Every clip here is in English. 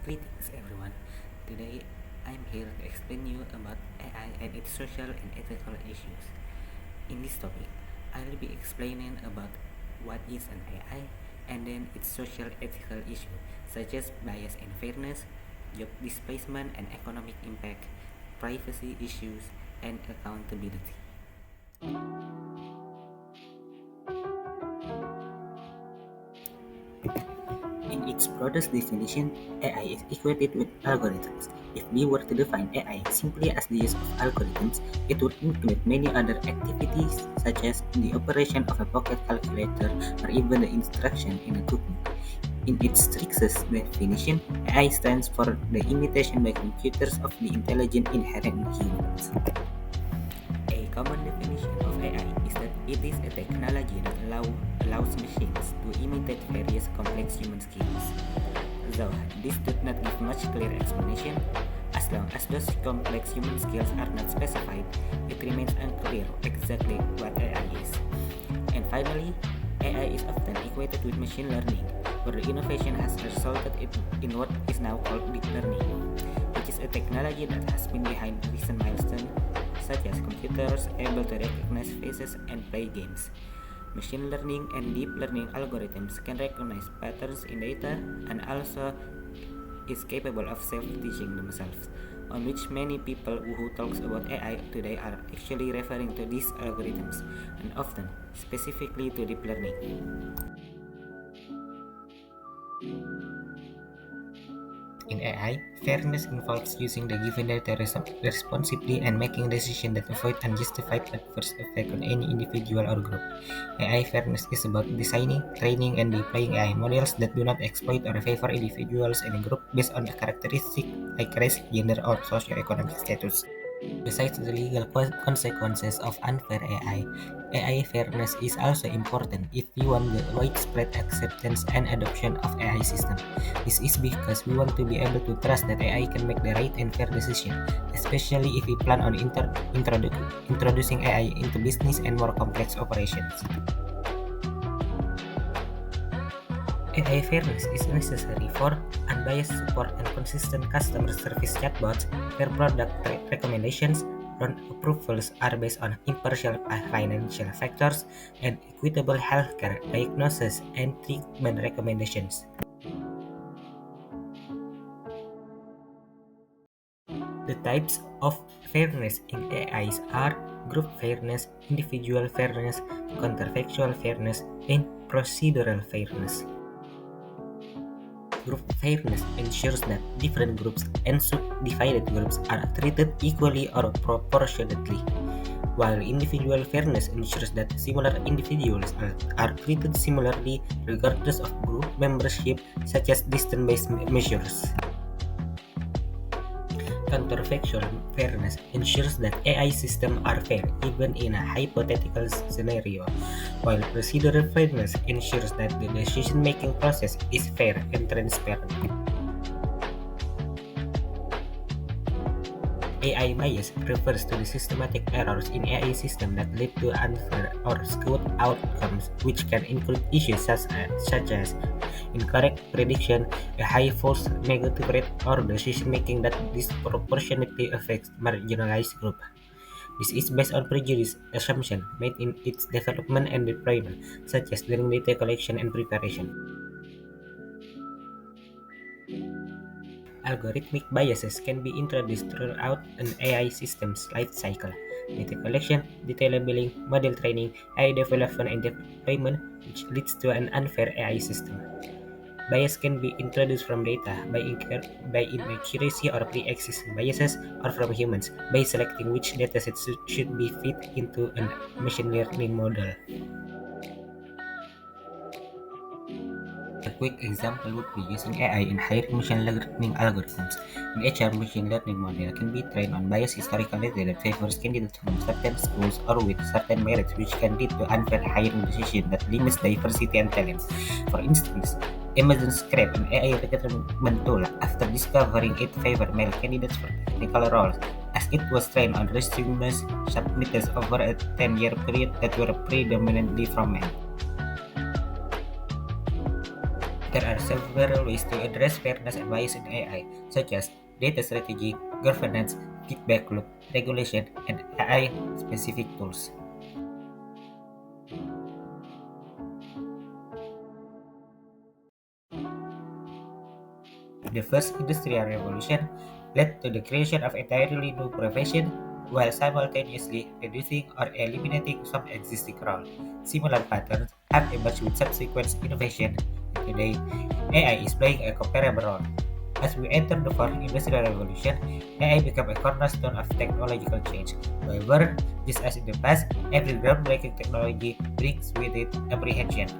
Greetings everyone. Today I'm here to explain you about AI and its social and ethical issues. In this topic, I'll be explaining about what is an AI and then its social ethical issues such as bias and fairness, job displacement and economic impact, privacy issues, and accountability. In its broadest definition, AI is equated with algorithms. If we were to define AI simply as the use of algorithms, it would include many other activities such as the operation of a pocket calculator or even the instruction in a cookbook. In its strictest definition, AI stands for the imitation by computers of the intelligence inherent in humans. A common definition of AI is that it is a technology that allows machines to imitate various complex human skills. Though this does not give much clear explanation, as long as those complex human skills are not specified, it remains unclear exactly what AI is. And finally, AI is often equated with machine learning, where the innovation has resulted in what is now called deep learning, which is a technology that has been behind recent milestones such as computers able to recognize faces and play games. Machine learning and deep learning algorithms can recognize patterns in data and also is capable of self-teaching themselves, on which many people who talks about AI today are actually referring to these algorithms and often specifically to deep learning. In AI, fairness involves using the given data responsibly and making decisions that avoid unjustified adverse effect on any individual or group. AI fairness is about designing, training, and deploying AI models that do not exploit or favor individuals in a group based on a characteristic like race, gender, or socioeconomic status. Besides the legal consequences of unfair AI fairness is also important if we want the widespread acceptance and adoption of AI system. This is because we want to be able to trust that AI can make the right and fair decision, especially if we plan on introducing AI into business and more complex operations. AI fairness is necessary for unbiased support and consistent customer service chatbots where product recommendations and approvals are based on impartial financial factors and equitable healthcare diagnosis and treatment recommendations. The types of fairness in AIs are group fairness, individual fairness, counterfactual fairness, and procedural fairness. Group fairness ensures that different groups and subdivided groups are treated equally or proportionately, while individual fairness ensures that similar individuals are treated similarly regardless of group membership, such as distance-based measures. Counterfactual fairness ensures that AI systems are fair even in a hypothetical scenario, while procedural fairness ensures that the decision-making process is fair and transparent. AI bias refers to the systematic errors in AI systems that lead to unfair or skewed outcomes, which can include issues such as incorrect prediction, a high false negative rate, or decision-making that disproportionately affects marginalized groups. This is based on prejudice assumptions made in its development and deployment, such as during data collection and preparation. Algorithmic biases can be introduced throughout an AI system's life cycle: data collection, data labeling, model training, AI development and deployment, which leads to an unfair AI system. Bias can be introduced from data by inaccuracy or pre-existing biases, or from humans by selecting which datasets should be fed into a machine learning model. A quick example would be using AI in hiring machine learning algorithms. An HR machine learning model can be trained on biased historical data that favors candidates from certain schools or with certain merits, which can lead to unfair hiring decisions that limits diversity and talent. For instance, Amazon scrapped an AI recruitment tool after discovering it favored male candidates for technical roles, as it was trained on resumes submitted over a 10-year period that were predominantly from men. There are several ways to address fairness and bias in AI, such as data strategy, governance, feedback loop, regulation, and AI-specific tools. The first industrial revolution led to the creation of entirely new profession while simultaneously reducing or eliminating some existing roles. Similar patterns have emerged with subsequent innovation. Today, AI is playing a comparable role. As we enter the fourth industrial revolution, AI became a cornerstone of technological change. However, just as in the past, every groundbreaking technology brings with it apprehension.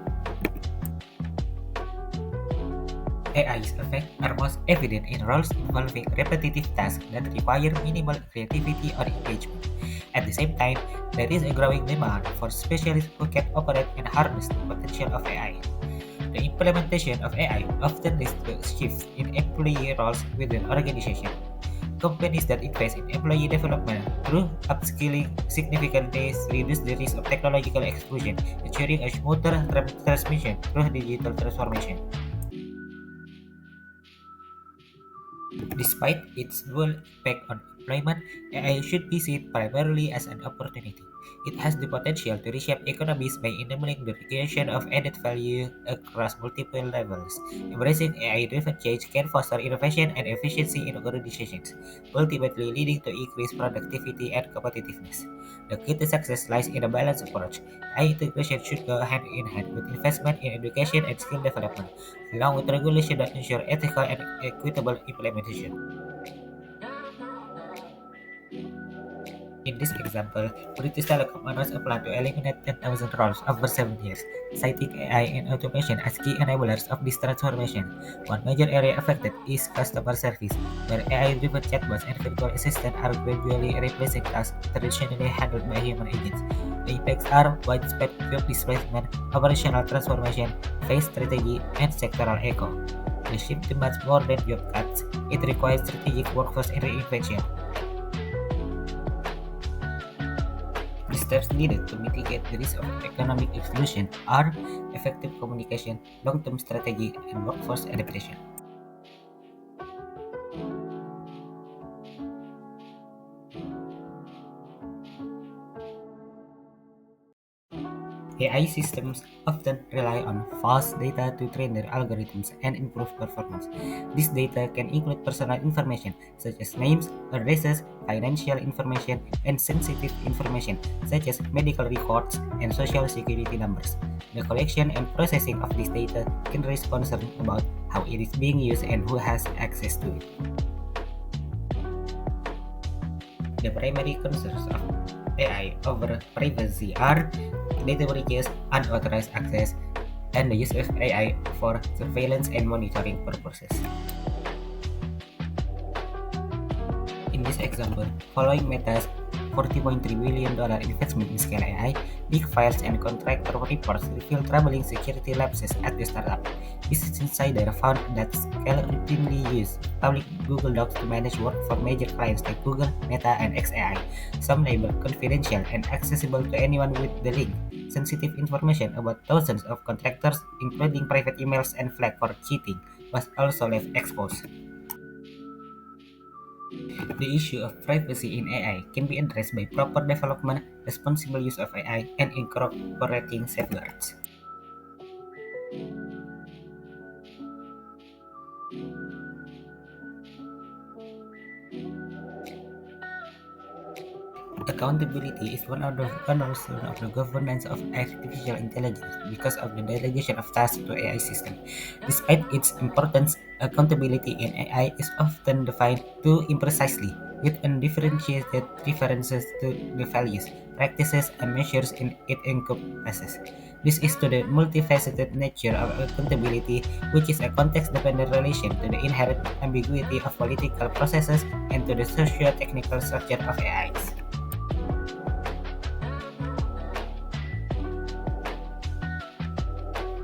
AI's effects are most evident in roles involving repetitive tasks that require minimal creativity or engagement. At the same time, there is a growing demand for specialists who can operate and harness the potential of AI. The implementation of AI often leads to shifts in employee roles within organizations. Companies that invest in employee development through upskilling significantly reduce the risk of technological exclusion, ensuring a smoother transmission through digital transformation. Despite its dual impact on employment, AI should be seen primarily as an opportunity. It has the potential to reshape economies by enabling the creation of added value across multiple levels. Embracing AI-driven change can foster innovation and efficiency in organizations, ultimately leading to increased productivity and competitiveness. The key to success lies in a balanced approach. AI integration should go hand in hand with investment in education and skill development, along with regulation that ensure ethical and equitable implementation. In this example, British Telecom announced a plan to eliminate 10,000 roles over 7 years, citing AI and automation as key enablers of this transformation. One major area affected is customer service, where AI-driven chatbots and virtual assistants are gradually replacing tasks traditionally handled by human agents. The impacts are widespread job displacement, operational transformation, phase strategy, and sectoral echo. The shift demands more than job cuts. It requires strategic workforce reinvention. The steps needed to mitigate the risk of economic exclusion are effective communication, long-term strategy, and workforce adaptation. AI systems often rely on fast data to train their algorithms and improve performance. This data can include personal information such as names, addresses, financial information, and sensitive information such as medical records and social security numbers. The collection and processing of this data can raise concerns about how it is being used and who has access to it. The primary concerns of AI over privacy are data breaches, unauthorized access, and the use of AI for surveillance and monitoring purposes. In this example, following Meta's $40.3 billion investment in Scale AI, big files and contractor reports reveal troubling security lapses at the startup. Business Insider found that Scale routinely used public Google Docs to manage work for major clients like Google, Meta, and XAI, some labeled confidential and accessible to anyone with the link. Sensitive information about thousands of contractors, including private emails and flags for cheating, was also left exposed. The issue of privacy in AI can be addressed by proper development, responsible use of AI, and incorporating safeguards. Accountability is one of the cornerstones of the governance of artificial intelligence because of the delegation of tasks to AI systems. Despite its importance, accountability in AI is often defined too imprecisely, with undifferentiated references to the values, practices, and measures it encompasses. This is to the multifaceted nature of accountability, which is a context-dependent relation to the inherent ambiguity of political processes and to the socio-technical structure of AIs.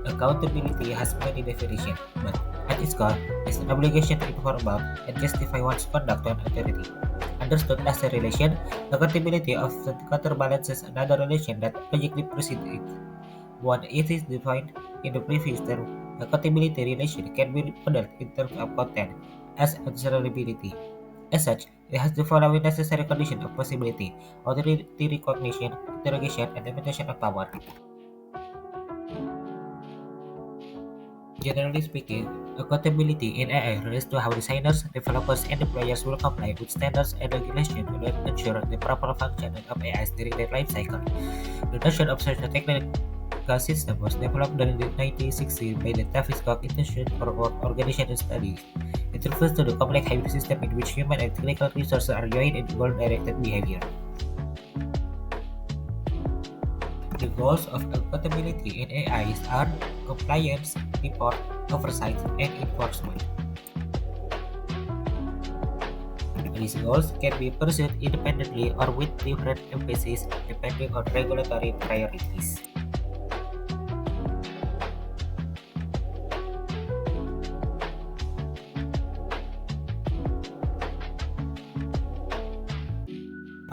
Accountability has many definitions, but at its core is an obligation to inform about and justify one's conduct to an authority. Understood as a relation, accountability often counterbalances another relation that logically precedes it. One it is defined in the previous term Accountability relation can be modeled in terms of content as observability. As such, it has the following necessary condition of possibility: authority recognition, interrogation, and limitation of power. Generally speaking, accountability in AI relates to how designers, developers, and deployers will comply with standards and regulations to ensure the proper functioning of AIs during their life cycle. The notion of such a technical system was developed during the 1960s by the Tavistock Institute for Organization Studies. It refers to the complex hybrid system in which human and technical resources are joined in goal-directed behavior. The goals of accountability in AIs are compliance, report, oversight, and enforcement. These goals can be pursued independently or with different emphasis depending on regulatory priorities.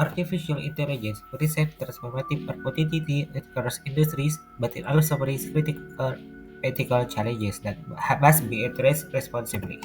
Artificial intelligence presents transformative opportunity across industries, but it also brings critical ethical challenges that must be addressed responsibly.